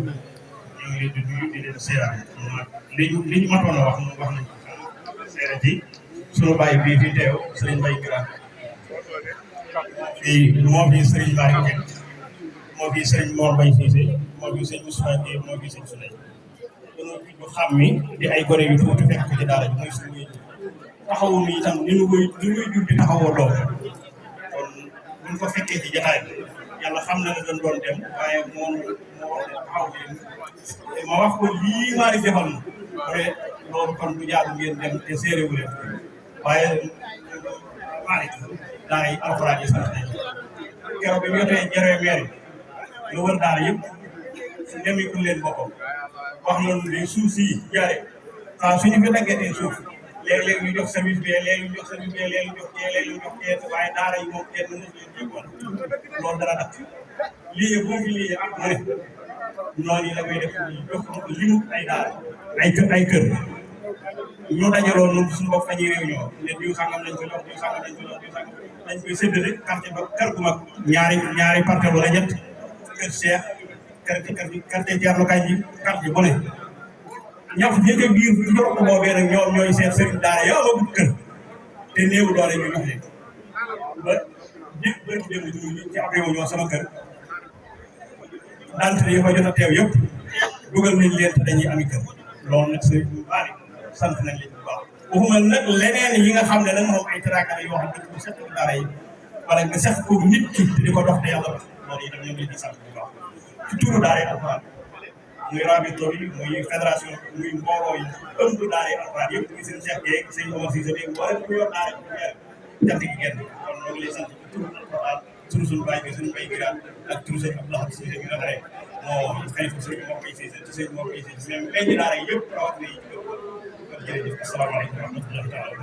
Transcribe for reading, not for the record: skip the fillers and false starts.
ñu ngi leen di nuyu di leen seeral li ñu matoon a wax nañ ko seere ci sunu bàyyi bii fi teew Serigne Mbaye Gira fii moo fi Serigne Mbaye Gira moo fi Serigne Mor Mbaye Cissé moo fi Serigne Moussa Gueye moo fi Serigne Souley ñu xam mi di ay gone yu tuuti fekk ko ci daara ji mooy suñu taxawu ni itam ni ñu koy jur di taxawoo doom kon buñ ko fekkee ci jotaay bi yàlla xam na ne dañ doon dem waaye moo wax ne taxaw leen ma wax ko lii maa di defal ma après loolu kon du jaadu ngeen dem te séeréwu leen waaye maa ngi daara yi alxuraan yi sant nañu keroog bi mu jotee jëree meer yi lu wër daara yëpp su demikul leen boppam wax nañu ne suuf si jaare waaw suñu fi daggatee suuf léeg-léeg ñu jox service bi léeg ñu jox service bi léeg ñu jox kee léeg ñu jox kee waaye daara yi moom kenn mën na leen jéggoon loolu dara dakk lii boo fi lii ak mu ne noonu la koy def jox ko limu ay daara ay kër ñu dajaloo ñun suñu bopp dañuy réunion ne diw sangam lañ ko jox diw sangam lañ ko jox diw sangam dañ koy séddale quartier ba kër gu mag ñaari partie wala ñett kër Cheikh quartier Thierno Kandji quartier bu ne ñax ñebe biir bu ñu ko boobee nag ñoom ñooy seet sëriñ daara yow amagul kër te néew doole ñu jox leen ba ñëpp ba ci dem ci ab réew ñoo sama kër dant yi fa jot a teew yëpp dugal nañ leen te dañuy ami kër loolu nag sëriñ bu bari sant nañ leen bu baax. waxuma nag leneen yi nga xam ne nag moom ay teraanga yoo xam ne bu set daara yi wala nga seq ko nit ki di ko dox te yàlla ba loolu itam ñoo ngi leen di sant bu baax ci turu daara yi alxuraan muy rabito bi muy fédération muy mbooloo yi ëmb daara yi alxuraan yëpp muy seen Cheikh Gueye seen Omar Cissé dégg wala ku yor daara jant gi genn kon ñoo ngi lay sant ci turu alxuraan suñu baay bi suñu Mbaye Gira ak turu sëñ Abdoulaye Cissé bi nga xam ne moo xalifa sëñ Mor Mbaye Cissé te sëñ Mor Mbaye Cissé même benn daara yi yëpp rawatina yi ci kon jërëjëf asalaamaaleykum wa rahmatullahi taala